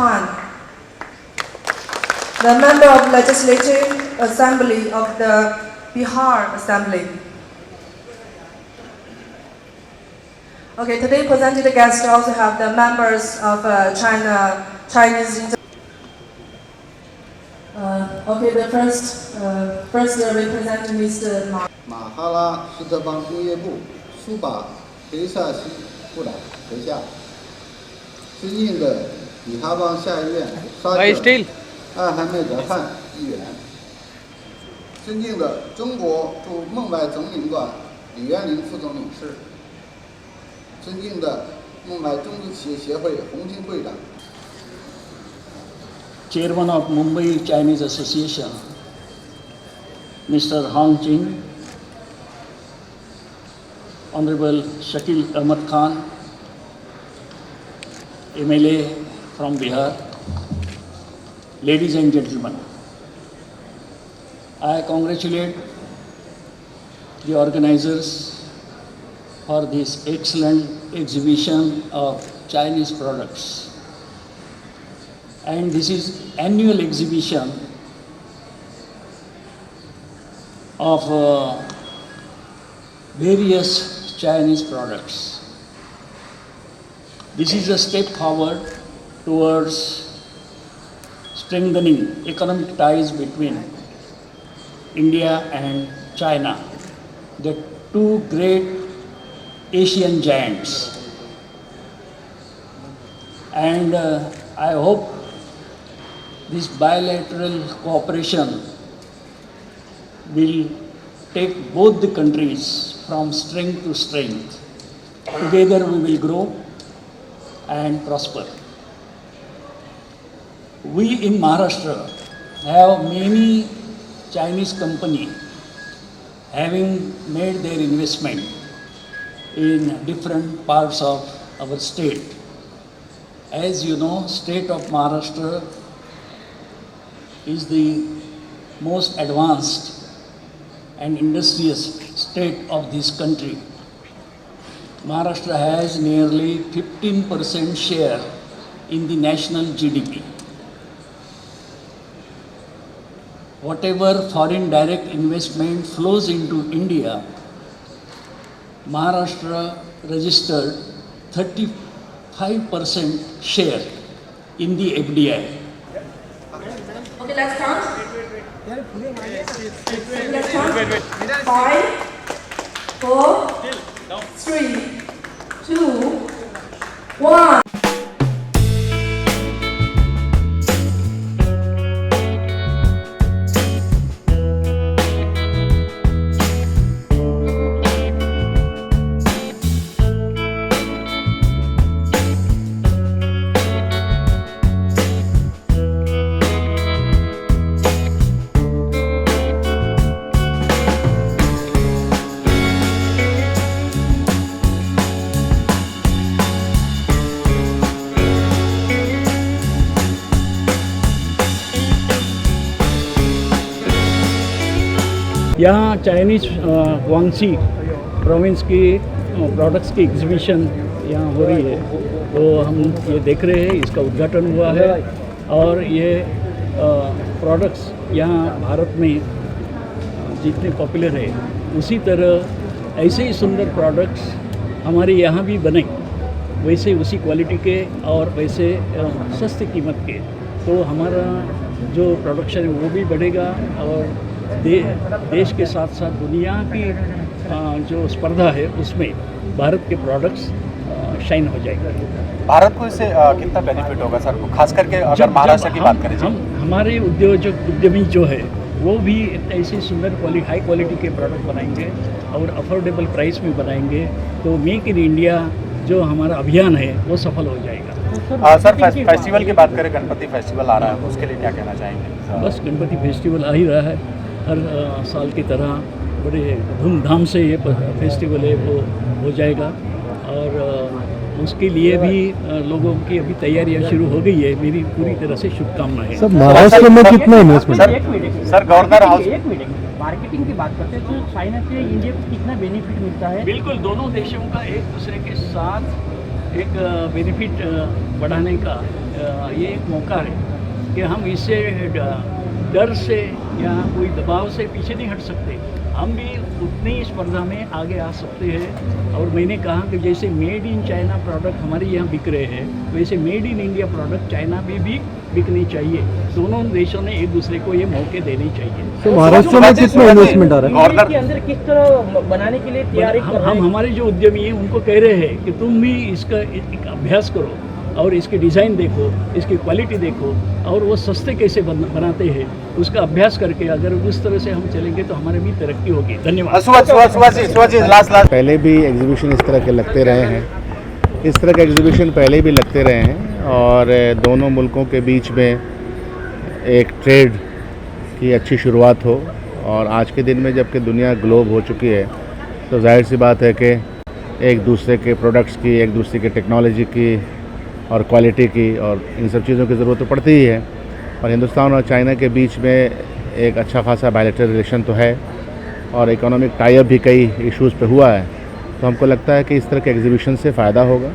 Khan, the member of Legislative Assembly of the Bihar Assembly. Okay, today presented guests also have the members of Chinese. Okay, the first represent Mr. Ma. 马哈拉施特邦工业部苏巴裴萨西部长阁下，尊敬的比哈邦下议院沙特艾罕梅德汗议员，尊敬的中国驻孟买总领馆李元林副总领事，尊敬的孟买中资企业协会洪金会长。 Chairman of Mumbai Chinese Association, Mr. Hong Jing, Honorable Shakil Ahmad Khan, MLA from Bihar, ladies and gentlemen, I congratulate the organizers for this excellent exhibition of Chinese products. And this is annual exhibition of various Chinese products. This is a step forward towards strengthening economic ties between India and China, the two great Asian giants. And I hope this bilateral cooperation will take both the countries from strength to strength. Together we will grow and prosper. We in Maharashtra have many Chinese companies having made their investment in different parts of our state. As you know, state of Maharashtra is the most advanced and industrious state of this country. Maharashtra has nearly 15% share in the national GDP. Whatever foreign direct investment flows into India, Maharashtra registered 35% share in the FDI. Okay, let's count. Let's count. 5, 4, 3, 2, 1. यहाँ Chinese ग्वांगसी province की products की exhibition यहाँ हो रही है, तो हम ये देख रहे हैं, इसका उद्घाटन हुआ है और ये प्रोडक्ट्स यहाँ भारत में जितने पॉपुलर है उसी तरह ऐसे ही सुंदर प्रोडक्ट्स हमारे यहाँ भी बने, वैसे उसी क्वालिटी के और वैसे सस्ती कीमत के, तो हमारा जो प्रोडक्शन है वो भी बढ़ेगा और देश के साथ साथ दुनिया की जो स्पर्धा है उसमें भारत के प्रोडक्ट्स शाइन हो जाएगा। भारत को इससे कितना बेनिफिट होगा सर, खास करके अगर महाराष्ट्र की बात करें? हमारे उद्यमी जो है वो भी ऐसे सुंदर हाई क्वालिटी के प्रोडक्ट बनाएंगे और अफोर्डेबल प्राइस में बनाएंगे, तो मेक इन इंडिया जो हमारा अभियान है वो सफल हो जाएगा। सर फेस्टिवल की बात करें, गणपति फेस्टिवल आ रहा है, उसके लिए क्या कहना चाहेंगे? बस गणपति फेस्टिवल आ ही रहा है, हर साल की तरह बड़े धूमधाम से ये फेस्टिवल है वो हो जाएगा और उसके लिए भी लोगों की अभी तैयारियां शुरू हो गई है। मेरी पूरी तरह से शुभकामनाएं। सब महाराष्ट्र में कितना इन्वेस्टमेंट? सर गवर्नर हाउस एक मिनट मार्केटिंग की बात करते हैं तो चाइना से इंडिया को कितना बेनिफिट मिलता है? बिल्कुल, दोनों देशों का एक दूसरे के साथ एक बेनिफिट बढ़ाने का ये एक मौका है कि हम इससे डर से या कोई दबाव से पीछे नहीं हट सकते। हम भी उतनी स्पर्धा में आगे आ सकते हैं। और मैंने कहा कि जैसे मेड इन चाइना प्रोडक्ट हमारे यहाँ बिक रहे हैं, वैसे made in India product China में भी बिकनी चाहिए। दोनों देशों ने एक दूसरे को ये मौके देने चाहिए। तो महाराष्ट्र में कितना इन्वेस्टमेंट आ रहा है? इंडिया के अंदर किस तरह बनाने के लिए तैयारी कर रहे हम हैं? हमारे जो उद्यमी हैं उनको कह रहे हैं कि तुम भी इसका एक अभ्यास करो और इसकी डिज़ाइन देखो, इसकी क्वालिटी देखो, और वो सस्ते कैसे बनाते हैं उसका अभ्यास करके अगर उस तरह से हम चलेंगे तो हमारी भी तरक्की होगी। धन्यवाद। सुभाष जी लास्ट पहले भी एग्जीबिशन इस तरह के लगते रहे हैं, इस तरह के एग्जीबिशन पहले भी लगते रहे हैं, और दोनों मुल्कों के बीच में एक ट्रेड की अच्छी शुरुआत हो। और आज के दिन में जबकि दुनिया ग्लोब हो चुकी है, तो जाहिर सी बात है कि एक दूसरे के प्रोडक्ट्स की, एक दूसरे की टेक्नोलॉजी की और क्वालिटी की और इन सब चीज़ों की ज़रूरत तो पड़ती ही है। और हिंदुस्तान और चाइना के बीच में एक अच्छा खासा बायलैटरल रिलेशन तो है, और इकोनॉमिक टाई अप भी कई इश्यूज़ पे हुआ है। तो हमको लगता है कि इस तरह के एग्जीबिशन से फ़ायदा होगा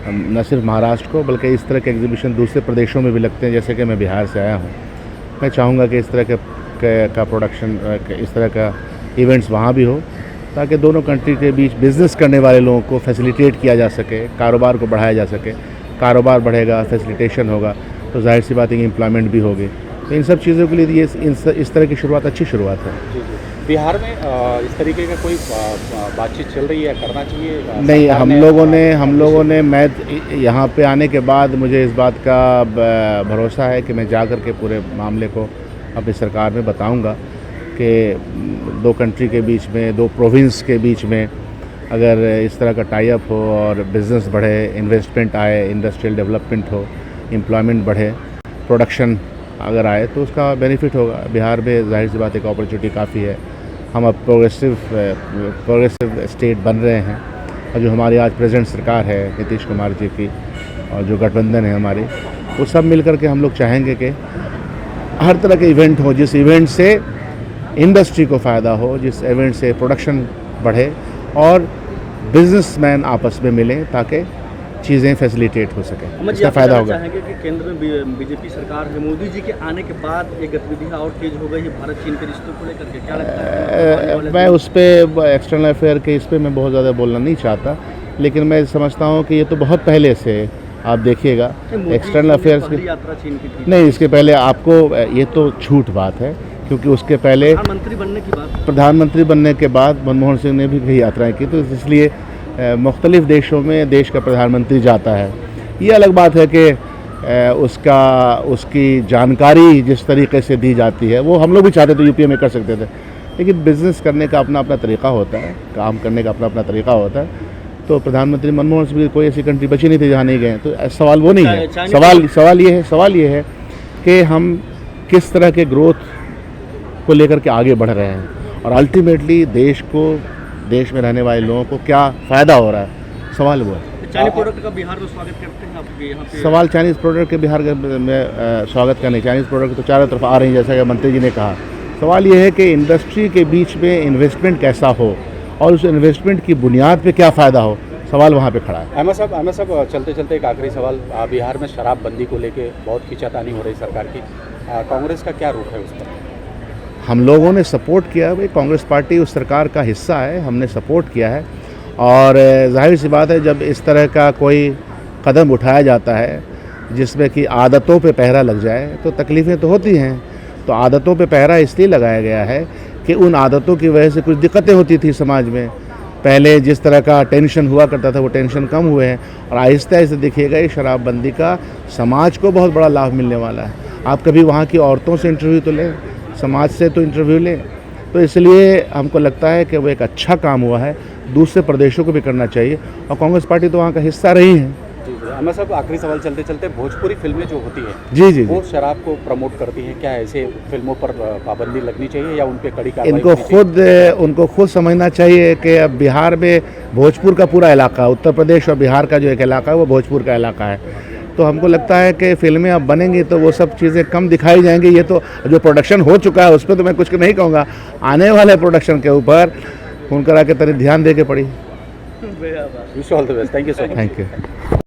न सिर्फ महाराष्ट्र को, बल्कि इस तरह के एग्जीबिशन दूसरे प्रदेशों में भी लगते हैं। जैसे कि मैं बिहार से आया हूँ, मैं चाहूँगा कि इस तरह का प्रोडक्शन, इस तरह का इवेंट्स वहाँ भी हो, ताकि दोनों कंट्री के बीच बिज़नेस करने वाले लोगों को फैसिलिटेट किया जा सके, कारोबार को बढ़ाया जा सके। कारोबार बढ़ेगा, फैसिलिटेशन होगा, तो जाहिर सी बात है कि एम्प्लॉयमेंट भी होगी। तो इन सब चीज़ों के लिए ये इस तरह की शुरुआत अच्छी शुरुआत है। बिहार में इस तरीके का कोई बातचीत चल रही है, करना चाहिए? नहीं, हम लोगों ने मैं यहाँ पे आने के बाद मुझे इस बात का भरोसा है कि मैं जा कर के पूरे मामले को अपनी सरकार में बताऊँगा कि दो कंट्री के बीच में, दो प्रोविंस के बीच में अगर इस तरह का टाई अप हो और बिज़नेस बढ़े, इन्वेस्टमेंट आए, इंडस्ट्रियल डेवलपमेंट हो, एम्प्लॉयमेंट बढ़े, प्रोडक्शन अगर आए, तो उसका बेनिफिट होगा। बिहार में जाहिर सी बात एक अपॉर्चुनिटी काफ़ी है। हम अब प्रोग्रेसिव स्टेट बन रहे हैं, और जो हमारी आज प्रेजेंट सरकार है नीतीश कुमार जी की, और जो गठबंधन है हमारी, वो सब मिल कर के हम लोग चाहेंगे कि हर तरह के इवेंट हो, जिस इवेंट से इंडस्ट्री को फ़ायदा हो, जिस इवेंट से प्रोडक्शन बढ़े और बिजनेसमैन आपस में मिलें, ताकि चीज़ें फैसिलिटेट हो सकें, इसका फ़ायदा होगा। चाहेंगे कि केंद्र में बीजेपी सरकार है, मोदी जी के आने के बाद ये गतिविधियाँ और तेज हो गई है भारत चीन के रिश्तों को लेकर के, क्या लगता है? मैं उस पर एक्सटर्नल अफेयर के इस पर मैं बहुत ज़्यादा बोलना नहीं चाहता, लेकिन मैं समझता हूँ कि ये तो बहुत पहले से, आप देखिएगा एक्सटर्नल अफेयर्स की यात्रा चीन की थी। नहीं, इसके पहले आपको, ये तो झूठ बात है, क्योंकि उसके पहले प्रधानमंत्री बनने के बाद मनमोहन सिंह ने भी कई यात्राएं की, तो इसलिए मुख्तलिफ़ देशों में देश का प्रधानमंत्री जाता है। ये अलग बात है कि उसकी जानकारी जिस तरीके से दी जाती है, वो हम लोग भी चाहते थे यूपीए में कर सकते थे, लेकिन बिज़नेस करने का अपना अपना तरीक़ा होता है, काम करने का अपना अपना तरीक़ा होता है। तो प्रधानमंत्री मनमोहन सिंह भी कोई ऐसी कंट्री बची नहीं थी जहाँ नहीं गए। तो सवाल वो नहीं है, सवाल ये है कि हम किस तरह के ग्रोथ को लेकर के आगे बढ़ रहे हैं, और अल्टीमेटली देश में रहने वाले लोगों को क्या फ़ायदा हो रहा है, सवाल वो है। चाइनीज प्रोडक्ट का बिहार में स्वागत करते हैं आपके यहाँ पे? सवाल चाइनीज़ प्रोडक्ट के बिहार में स्वागत का नहीं, चाइनीज़ प्रोडक्ट तो चारों तरफ आ रही हैं, जैसा कि मंत्री जी ने कहा। सवाल ये है कि इंडस्ट्री के बीच में इन्वेस्टमेंट कैसा हो, और उस इन्वेस्टमेंट की बुनियाद पे क्या फ़ायदा हो, सवाल वहाँ पे खड़ा है। अहमद साहब चलते चलते एक आखिरी सवाल, बिहार में शराबबंदी को लेके बहुत खींचातानी हो रही सरकार की, कांग्रेस का क्या रुख है उस पर? हम लोगों ने सपोर्ट किया, भाई कांग्रेस पार्टी उस सरकार का हिस्सा है, हमने सपोर्ट किया है। और जाहिर सी बात है, जब इस तरह का कोई कदम उठाया जाता है जिसमें कि आदतों पे पहरा लग जाए, तो तकलीफ़ें तो होती हैं। तो आदतों पे पहरा इसलिए लगाया गया है कि उन आदतों की वजह से कुछ दिक्कतें होती थी समाज में। पहले जिस तरह का टेंशन हुआ करता था, वो टेंशन कम हुए हैं, और आहिस्ता आहिस्ता देखिएगा ये शराबबंदी का समाज को बहुत बड़ा लाभ मिलने वाला है। आप कभी वहाँ की औरतों से इंटरव्यू तो लें, समाज से तो इंटरव्यू लें। तो इसलिए हमको लगता है कि वो एक अच्छा काम हुआ है, दूसरे प्रदेशों को भी करना चाहिए, और कांग्रेस पार्टी तो वहाँ का हिस्सा रही है। अहमद साहब आखिरी सवाल चलते चलते, भोजपुरी फिल्में जो होती है जी वो शराब को प्रमोट करती हैं, क्या ऐसे फिल्मों पर पाबंदी लगनी चाहिए या उन पे कड़ी कार्रवाई? उनको खुद समझना चाहिए कि अब बिहार में भोजपुर का पूरा इलाका, उत्तर प्रदेश और बिहार का जो एक इलाका है वो भोजपुर का इलाका है। तो हमको लगता है कि फिल्में अब बनेंगी तो वो सब चीज़ें कम दिखाई जाएंगी। ये तो जो प्रोडक्शन हो चुका है उस पर तो मैं कुछ नहीं कहूँगा, आने वाले प्रोडक्शन के ऊपर उनका के तरीके ध्यान दे के पड़ी। शुभ है आभार। Wish all the best, thank you so much. Thank you.